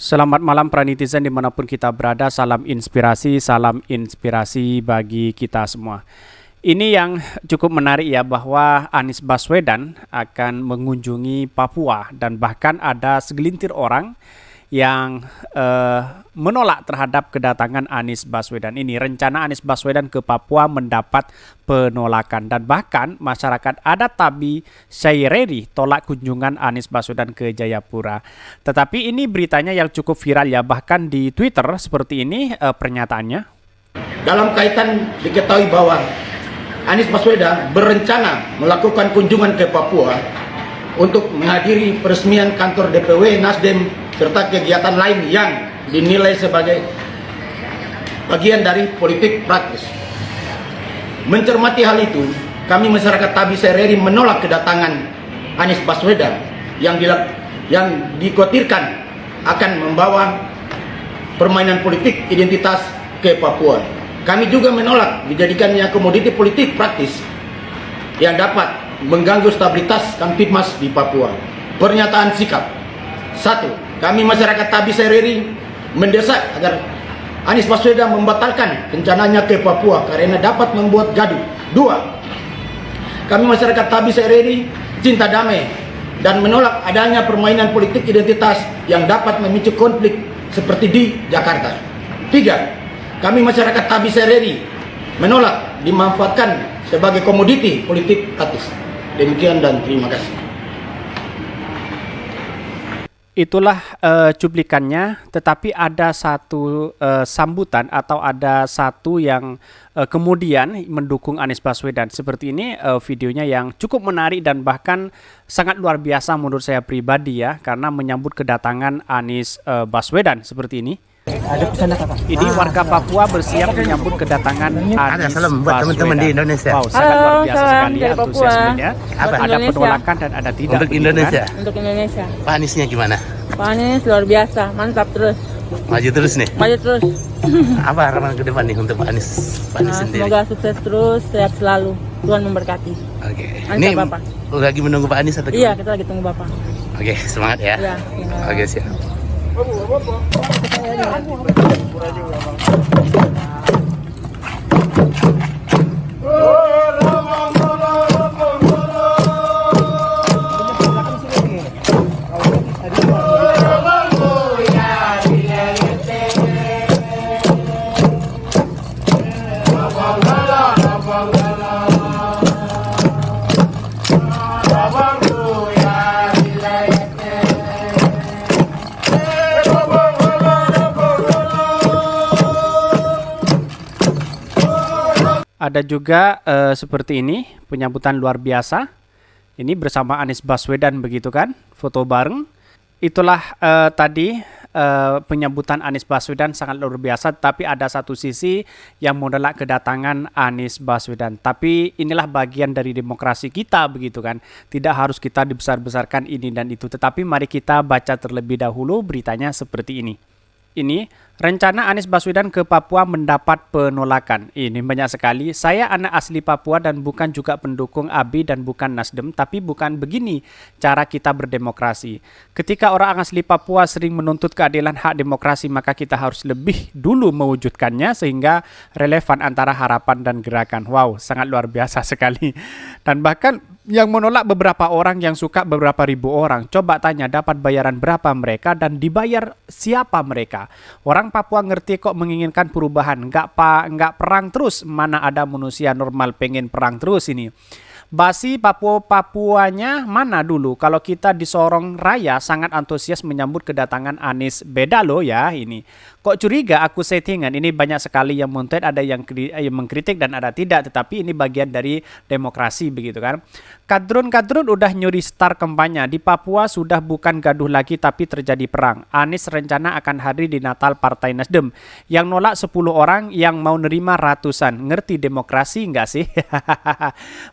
Selamat malam para netizen dimanapun kita berada, salam inspirasi bagi kita semua. Ini yang cukup menarik ya, bahwa Anies Baswedan akan mengunjungi Papua dan bahkan ada segelintir orang yang menolak terhadap kedatangan Anies Baswedan ini. Rencana Anies Baswedan ke Papua mendapat penolakan dan bahkan masyarakat adat Tabi Saireri tolak kunjungan Anies Baswedan ke Jayapura. Tetapi ini beritanya yang cukup viral ya, bahkan di Twitter seperti ini pernyataannya. Dalam kaitan diketahui bahwa Anies Baswedan berencana melakukan kunjungan ke Papua untuk menghadiri peresmian kantor DPW Nasdem serta kegiatan lain yang dinilai sebagai bagian dari politik praktis. Mencermati hal itu, kami masyarakat Tabi Saireri menolak kedatangan Anies Baswedan yang dikhawatirkan akan membawa permainan politik identitas ke Papua. Kami juga menolak dijadikannya komoditi politik praktis yang dapat mengganggu stabilitas Kamtibmas di Papua. Pernyataan sikap. 1. Kami masyarakat Tabi Saireri mendesak agar Anies Baswedan membatalkan rencananya ke Papua karena dapat membuat gaduh. 2. Kami masyarakat Tabi Saireri cinta damai dan menolak adanya permainan politik identitas yang dapat memicu konflik seperti di Jakarta. 3. Kami masyarakat Tabi Saireri menolak dimanfaatkan sebagai komoditi politik praktis. Demikian dan terima kasih. Itulah cuplikannya, tetapi ada satu sambutan atau ada satu yang kemudian mendukung Anies Baswedan. Seperti ini videonya yang cukup menarik dan bahkan sangat luar biasa menurut saya pribadi ya, karena menyambut kedatangan Anies Baswedan seperti ini. Ini warga Papua bersiap menyambut kedatangan Anies salam buat teman-teman di Indonesia. Wow, sangat luar biasa sekali antusiasmenya. Ada penolakan dan ada tidak. Untuk Indonesia. Untuk Indonesia. Pak Aniesnya gimana? Pak Anies luar biasa, mantap terus. Maju terus nih. Maju terus. Apa harapan ke depan nih untuk Pak Anies? Pak Anies sendiri. Semoga sukses terus, sehat selalu. Tuhan memberkati. Oke. Mantap, Ini Bapak. lagi menunggu Pak Anies atau gimana? Iya, kita lagi tunggu Bapak. Oke, semangat ya. Iya. Oke, siap. Ada juga seperti ini, penyambutan luar biasa. Ini bersama Anies Baswedan begitu kan, foto bareng. Itulah tadi penyambutan Anies Baswedan sangat luar biasa, tapi ada satu sisi yang menolak kedatangan Anies Baswedan. Tapi inilah bagian dari demokrasi kita begitu kan. Tidak harus kita dibesar-besarkan ini dan itu, tetapi mari kita baca terlebih dahulu beritanya seperti ini. Ini rencana Anies Baswedan ke Papua mendapat penolakan. Ini banyak sekali. Saya anak asli Papua dan bukan juga pendukung ABI dan bukan Nasdem, tapi bukan begini cara kita berdemokrasi. Ketika orang asli Papua sering menuntut keadilan hak demokrasi, maka kita harus lebih dulu mewujudkannya sehingga relevan antara harapan dan gerakan. Wow, sangat luar biasa sekali. Dan bahkan yang menolak beberapa orang, yang suka beberapa ribu orang. Coba tanya dapat bayaran berapa mereka dan dibayar siapa mereka. Orang Papua ngerti kok menginginkan perubahan. Nggak perang terus. Mana ada manusia normal pengen perang terus ini. Basi Papuanya mana dulu? Kalau kita di Sorong Raya sangat antusias menyambut kedatangan Anies. Beda loh ya ini. Kok curiga aku settingan? Ini banyak sekali yang muntet, ada yang mengkritik dan ada tidak. Tetapi ini bagian dari demokrasi begitu kan. Kadrun udah nyuri start kampanye. Di Papua sudah bukan gaduh lagi tapi terjadi perang. Anies rencana akan hadir di Natal Partai Nasdem. Yang nolak 10 orang, yang mau nerima ratusan. Ngerti demokrasi nggak sih?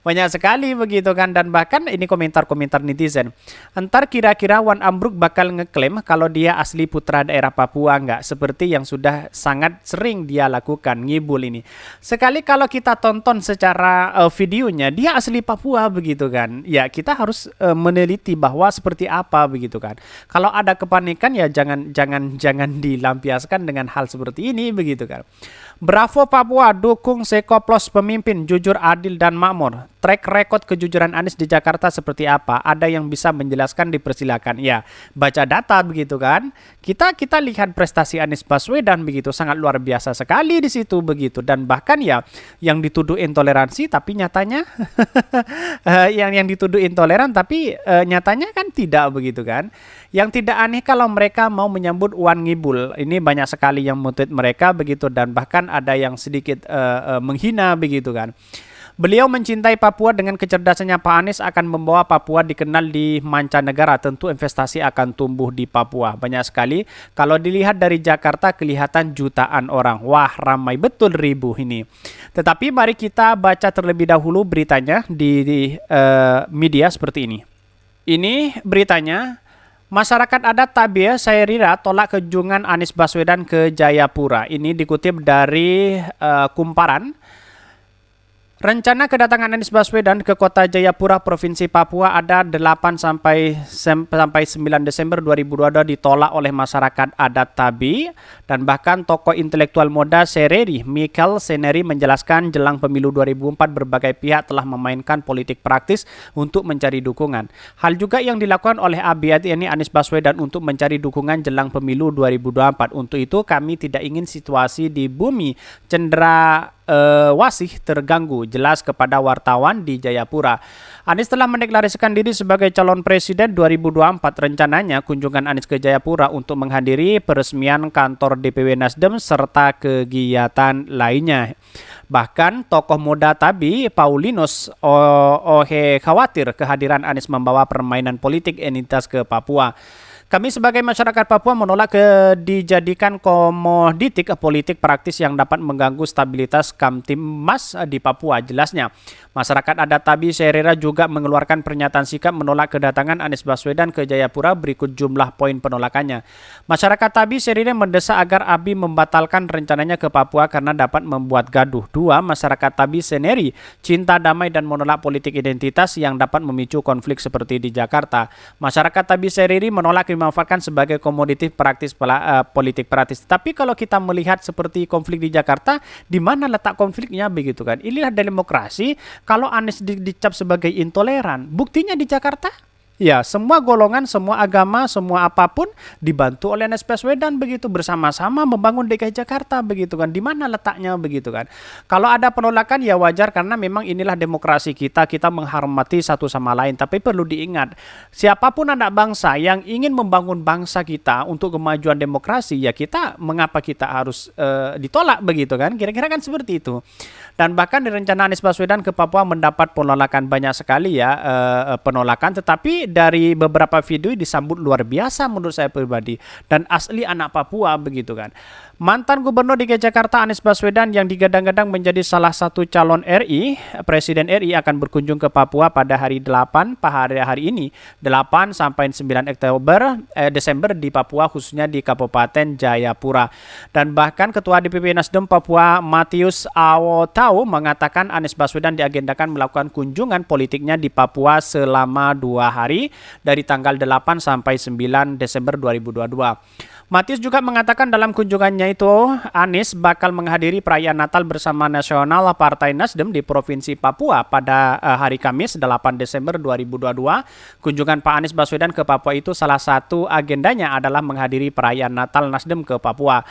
Banyak sekali begitu kan. Dan bahkan ini komentar-komentar netizen. Entar kira-kira Wan Ambruk bakal ngeklaim kalau dia asli putra daerah Papua nggak? Seperti seperti yang sudah sangat sering dia lakukan, ngibul ini. Sekali kalau kita tonton secara videonya, dia asli Papua begitu kan. Ya, kita harus meneliti bahwa seperti apa begitu kan. Kalau ada kepanikan ya jangan dilampiaskan dengan hal seperti ini begitu kan. Bravo Papua, dukung sekoplos pemimpin jujur, adil dan makmur. Track record kejujuran Anies di Jakarta seperti apa? Ada yang bisa menjelaskan, dipersilakan. Ya, baca data begitu kan. Kita lihat prestasi Anies Baswedan begitu, sangat luar biasa sekali di situ begitu. Dan bahkan ya yang dituduh intoleransi tapi nyatanya yang dituduh intoleran tapi nyatanya kan tidak begitu kan. Yang tidak aneh kalau mereka mau menyambut Wan Ngibul. Ini banyak sekali yang mutweet mereka begitu, dan bahkan ada yang sedikit menghina begitu kan. Beliau mencintai Papua, dengan kecerdasannya Pak Anies akan membawa Papua dikenal di mancanegara. Tentu investasi akan tumbuh di Papua. Banyak sekali. Kalau dilihat dari Jakarta kelihatan jutaan orang. Wah, ramai betul, ribu ini. Tetapi mari kita baca terlebih dahulu beritanya di media seperti ini. Ini beritanya. Masyarakat adat Tabie Sairira tolak kunjungan Anies Baswedan ke Jayapura. Ini dikutip dari Kumparan. Rencana kedatangan Anies Baswedan ke kota Jayapura, Provinsi Papua ada 8 sampai 9 Desember 2022 ditolak oleh masyarakat adat Tabi, dan bahkan tokoh intelektual muda Sereri, Michael Seneri, menjelaskan jelang pemilu 2004 berbagai pihak telah memainkan politik praktis untuk mencari dukungan. Hal juga yang dilakukan oleh Abiat, yakni Anies Baswedan, untuk mencari dukungan jelang pemilu 2024. Untuk itu kami tidak ingin situasi di bumi cendera wasih terganggu, jelas kepada wartawan di Jayapura. Anies telah mendeklarasikan diri sebagai calon presiden 2024. Rencananya kunjungan Anies ke Jayapura untuk menghadiri peresmian kantor DPW Nasdem serta kegiatan lainnya. Bahkan tokoh muda Tabi, Paulinus Ohe, khawatir kehadiran Anies membawa permainan politik entitas ke Papua. Kami sebagai masyarakat Papua menolak dijadikan komoditi politik praktis yang dapat mengganggu stabilitas Kamtibmas di Papua, jelasnya. Masyarakat adat Tabi Sairira juga mengeluarkan pernyataan sikap menolak kedatangan Anies Baswedan ke Jayapura. Berikut jumlah poin penolakannya. Masyarakat Tabi Sairira mendesak agar ABI membatalkan rencananya ke Papua karena dapat membuat gaduh. 2. Masyarakat Tabi Seneri cinta damai dan menolak politik identitas yang dapat memicu konflik seperti di Jakarta. Masyarakat Tabi Seriri menolak dimanfaatkan sebagai komoditi praktis politik praktis. Tapi kalau kita melihat seperti konflik di Jakarta, di mana letak konfliknya begitu kan? Inilah demokrasi. Kalau Anies dicap sebagai intoleran, buktinya di Jakarta, ya semua golongan, semua agama, semua apapun dibantu oleh Anies Baswedan begitu, bersama-sama membangun DKI Jakarta begitu kan. Di mana letaknya begitu kan? Kalau ada penolakan ya wajar, karena memang inilah demokrasi kita menghormati satu sama lain. Tapi perlu diingat, siapapun anak bangsa yang ingin membangun bangsa kita untuk kemajuan demokrasi, ya mengapa kita harus ditolak begitu kan? Kira-kira kan seperti itu. Dan bahkan rencana Anies Baswedan ke Papua mendapat penolakan banyak sekali ya, penolakan, tetapi dari beberapa video disambut luar biasa menurut saya pribadi, dan asli anak Papua begitu kan. Mantan Gubernur DKI Jakarta Anies Baswedan yang digadang-gadang menjadi salah satu calon Presiden RI akan berkunjung ke Papua pada hari 8 hari ini 8 sampai 9 Desember di Papua, khususnya di Kabupaten Jayapura. Dan bahkan Ketua DPP Nasdem Papua Matius Awotau mengatakan Anies Baswedan diagendakan melakukan kunjungan politiknya di Papua selama 2 hari dari tanggal 8 sampai 9 Desember 2022. Matius juga mengatakan dalam kunjungannya itu Anies bakal menghadiri perayaan Natal bersama Nasional Partai Nasdem di Provinsi Papua pada hari Kamis 8 Desember 2022. Kunjungan Pak Anies Baswedan ke Papua itu salah satu agendanya adalah menghadiri perayaan Natal Nasdem ke Papua.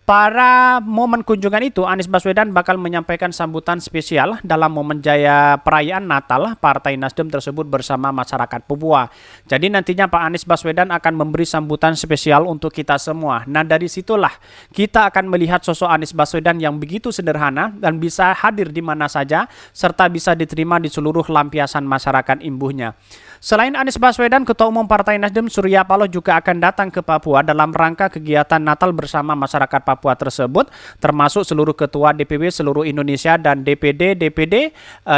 Pada momen kunjungan itu, Anies Baswedan bakal menyampaikan sambutan spesial dalam momen jaya perayaan Natal Partai Nasdem tersebut bersama masyarakat Papua. Jadi nantinya Pak Anies Baswedan akan memberi sambutan spesial untuk kita semua. Nah, dari situlah kita akan melihat sosok Anies Baswedan yang begitu sederhana dan bisa hadir di mana saja, serta bisa diterima di seluruh lampiasan masyarakat imbuhnya. Selain Anies Baswedan, Ketua Umum Partai Nasdem Surya Paloh juga akan datang ke Papua dalam rangka kegiatan Natal bersama masyarakat Papua Papua tersebut, termasuk seluruh ketua DPW seluruh Indonesia dan DPD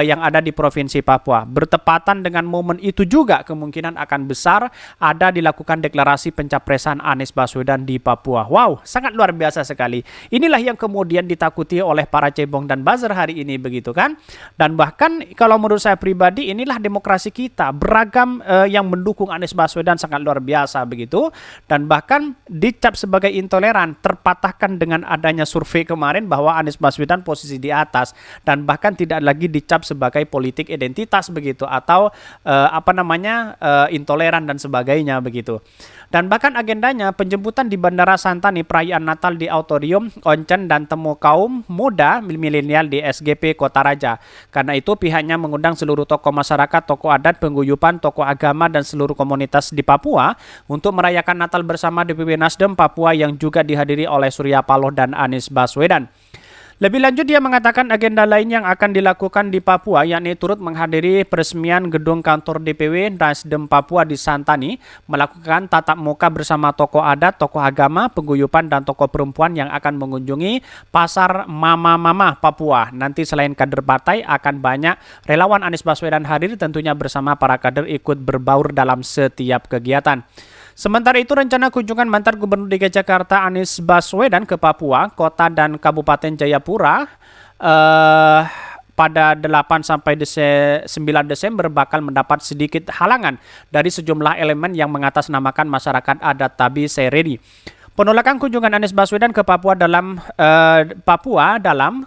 yang ada di Provinsi Papua. Bertepatan dengan momen itu juga kemungkinan akan besar ada dilakukan deklarasi pencapresan Anies Baswedan di Papua. Wow, sangat luar biasa sekali. Inilah yang kemudian ditakuti oleh para cebong dan buzzer hari ini, begitu kan? Dan bahkan kalau menurut saya pribadi, inilah demokrasi kita, beragam yang mendukung Anies Baswedan sangat luar biasa begitu, dan bahkan dicap sebagai intoleran, terpatahkan dengan adanya survei kemarin bahwa Anies Baswedan posisi di atas, dan bahkan tidak lagi dicap sebagai politik identitas begitu, atau intoleran dan sebagainya begitu. Dan bahkan agendanya penjemputan di Bandara Santani, perayaan Natal di Auditorium Onchen, dan temu kaum muda milenial di SGP Kota Raja. Karena itu pihaknya mengundang seluruh tokoh masyarakat, tokoh adat, pengguyupan, tokoh agama, dan seluruh komunitas di Papua untuk merayakan Natal bersama DPW Nasdem Papua yang juga dihadiri oleh Surya Paloh dan Anies Baswedan. Lebih lanjut, dia mengatakan agenda lain yang akan dilakukan di Papua yakni turut menghadiri peresmian gedung kantor DPW Nasdem Papua di Santani, melakukan tatap muka bersama tokoh adat, tokoh agama, pengguyupan, dan tokoh perempuan yang akan mengunjungi pasar Mama-Mama Papua. Nanti selain kader partai akan banyak relawan Anies Baswedan hadir, tentunya bersama para kader ikut berbaur dalam setiap kegiatan. Sementara itu, rencana kunjungan mantan Gubernur DKI Jakarta Anies Baswedan ke Papua, Kota dan Kabupaten Jayapura pada 8 sampai 9 Desember bakal mendapat sedikit halangan dari sejumlah elemen yang mengatasnamakan masyarakat adat Tabi Seredi. Penolakan kunjungan Anies Baswedan ke Papua dalam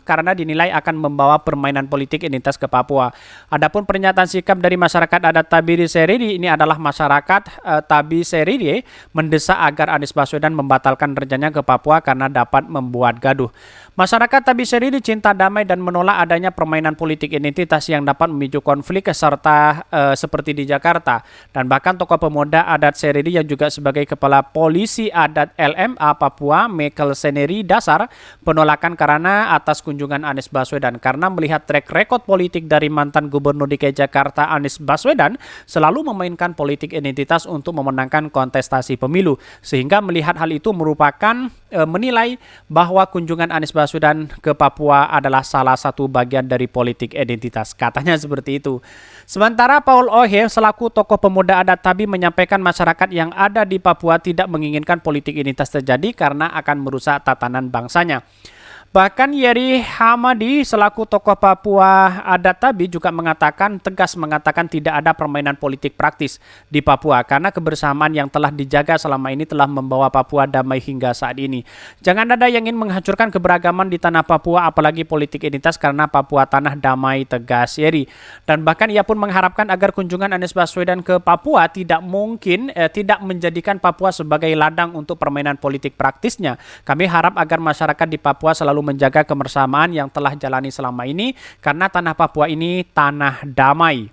karena dinilai akan membawa permainan politik identitas ke Papua. Adapun pernyataan sikap dari masyarakat adat Tabi Seredi ini adalah masyarakat Tabi Seredi mendesak agar Anies Baswedan membatalkan rencananya ke Papua karena dapat membuat gaduh. Masyarakat Tabi Seredi cinta damai dan menolak adanya permainan politik identitas yang dapat memicu konflik serta seperti di Jakarta. Dan bahkan tokoh pemuda adat Seredi yang juga sebagai kepala polisi adat LMA Papua, Michael Seneri Dasar, penolakan karena atas kunjungan Anies Baswedan karena melihat track record politik dari mantan Gubernur DKI Jakarta Anies Baswedan selalu memainkan politik identitas untuk memenangkan kontestasi pemilu, sehingga melihat hal itu merupakan menilai bahwa kunjungan Anies Baswedan ke Papua adalah salah satu bagian dari politik identitas. Katanya seperti itu. Sementara Paul Ohe selaku tokoh pemuda adat Tabi menyampaikan masyarakat yang ada di Papua tidak menginginkan politik identitas terjadi karena akan merusak tatanan bangsanya. Bahkan Yeri Hamadi selaku tokoh Papua adat Tabi juga tegas mengatakan tidak ada permainan politik praktis di Papua karena kebersamaan yang telah dijaga selama ini telah membawa Papua damai hingga saat ini. Jangan ada yang ingin menghancurkan keberagaman di tanah Papua, apalagi politik identitas, karena Papua tanah damai, tegas Yeri. Dan bahkan ia pun mengharapkan agar kunjungan Anies Baswedan ke Papua tidak menjadikan Papua sebagai ladang untuk permainan politik praktisnya. Kami harap agar masyarakat di Papua selalu menjaga kebersamaan yang telah jalani selama ini karena tanah Papua ini tanah damai.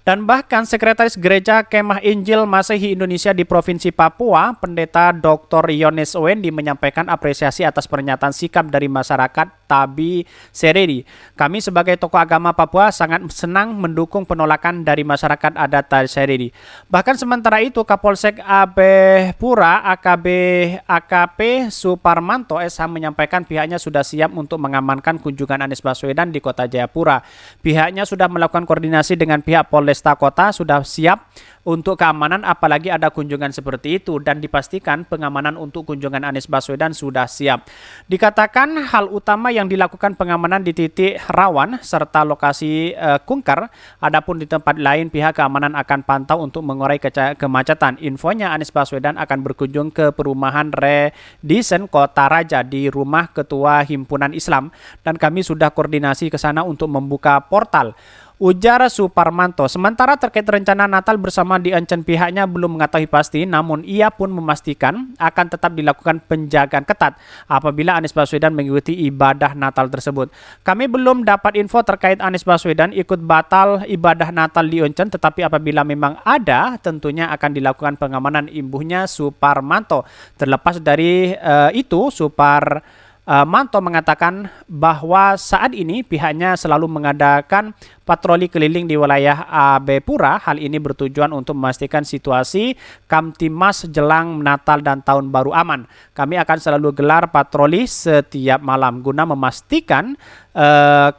Dan bahkan Sekretaris Gereja Kemah Injil Masehi Indonesia di Provinsi Papua, Pendeta Dr. Yones Wendi menyampaikan apresiasi atas pernyataan sikap dari masyarakat Tabi Seredi. Kami sebagai tokoh agama Papua sangat senang mendukung penolakan dari masyarakat adat Tabi Seredi. Bahkan sementara itu Kapolsek Abehpura AKP Suparmanto SH menyampaikan pihaknya sudah siap untuk mengamankan kunjungan Anies Baswedan di Kota Jayapura. Pihaknya sudah melakukan koordinasi dengan pihak Polresta Kota, sudah siap untuk keamanan apalagi ada kunjungan seperti itu, dan dipastikan pengamanan untuk kunjungan Anies Baswedan sudah siap. Dikatakan hal utama yang dilakukan pengamanan di titik rawan serta lokasi kunker, adapun di tempat lain pihak keamanan akan pantau untuk mengurai kemacetan. Infonya Anies Baswedan akan berkunjung ke perumahan Redisen Kota Raja di rumah Ketua Himpunan Islam dan kami sudah koordinasi ke sana untuk membuka portal, ujar Suparmanto. Sementara terkait rencana Natal bersama di Onchen, pihaknya belum mengetahui pasti, namun ia pun memastikan akan tetap dilakukan penjagaan ketat apabila Anies Baswedan mengikuti ibadah Natal tersebut. Kami belum dapat info terkait Anies Baswedan ikut batal ibadah Natal di Onchen, tetapi apabila memang ada, tentunya akan dilakukan pengamanan, imbuhnya Suparmanto. Terlepas dari itu, Manto mengatakan bahwa saat ini pihaknya selalu mengadakan patroli keliling di wilayah Abepura. Hal ini bertujuan untuk memastikan situasi Kamtimas jelang Natal dan Tahun Baru aman. Kami akan selalu gelar patroli setiap malam guna memastikan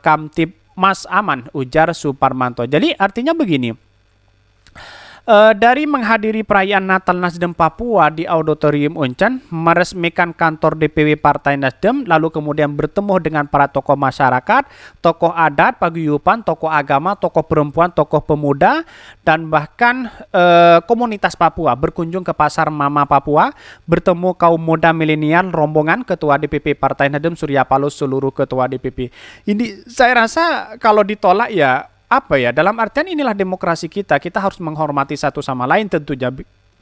Kamtimas aman, ujar Suparmanto. Jadi artinya begini. Dari menghadiri perayaan Natal Nasdem Papua di Auditorium Uncen, meresmikan kantor DPW Partai Nasdem, lalu kemudian bertemu dengan para tokoh masyarakat, tokoh adat, paguyuban, tokoh agama, tokoh perempuan, tokoh pemuda, dan bahkan komunitas Papua, berkunjung ke Pasar Mama Papua, bertemu kaum muda milenial, rombongan Ketua DPP Partai Nasdem Surya Paloh, seluruh Ketua DPP. Ini saya rasa kalau ditolak ya apa ya, dalam artian inilah demokrasi kita harus menghormati satu sama lain tentunya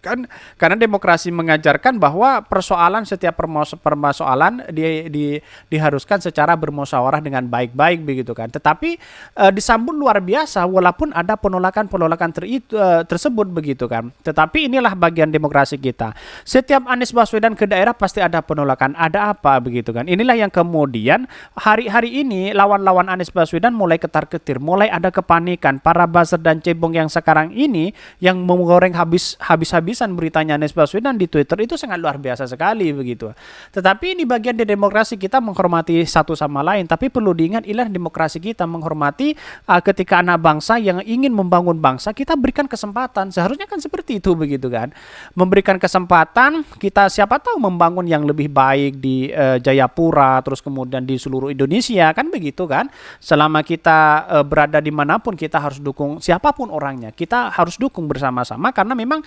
kan, karena demokrasi mengajarkan bahwa persoalan setiap permasalahan diharuskan secara bermusyawarah dengan baik-baik begitu kan. Tetapi disambut luar biasa walaupun ada penolakan tersebut begitu kan. Tetapi inilah bagian demokrasi kita. Setiap Anies Baswedan ke daerah pasti ada penolakan, ada apa begitu kan. Inilah yang kemudian hari-hari ini lawan-lawan Anies Baswedan mulai ketar-ketir, mulai ada kepanikan. Para buzzer dan cebong yang sekarang ini yang menggoreng habis-habisan beritanya Anies Baswedan di Twitter itu sangat luar biasa sekali begitu. Tetapi ini bagian dari demokrasi kita menghormati satu sama lain. Tapi perlu diingat inilah demokrasi kita menghormati ketika anak bangsa yang ingin membangun bangsa kita berikan kesempatan. Seharusnya kan seperti itu begitu kan. Memberikan kesempatan kita siapa tahu membangun yang lebih baik di Jayapura terus kemudian di seluruh Indonesia kan begitu kan. Selama kita berada dimanapun kita harus dukung siapapun orangnya. Kita harus dukung bersama-sama karena memang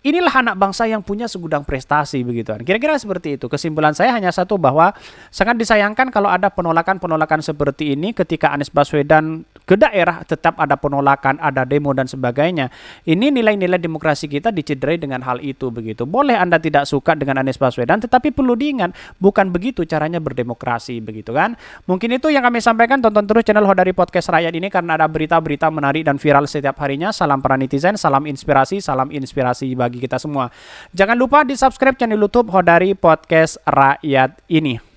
inilah anak bangsa yang punya segudang prestasi begitu kan. Kira-kira seperti itu. Kesimpulan saya hanya satu bahwa sangat disayangkan kalau ada penolakan-penolakan seperti ini ketika Anies Baswedan ke daerah tetap ada penolakan, ada demo dan sebagainya. Ini nilai-nilai demokrasi kita dicederai dengan hal itu begitu. Boleh Anda tidak suka dengan Anies Baswedan tetapi perlu diingat bukan begitu caranya berdemokrasi begitu kan. Mungkin itu yang kami sampaikan. Tonton terus channel Hodari Podcast Rakyat ini karena ada berita-berita menarik dan viral setiap harinya. Salam para netizen, salam inspirasi bagi kita semua. Jangan lupa di subscribe channel YouTube Hodari Podcast Rakyat ini.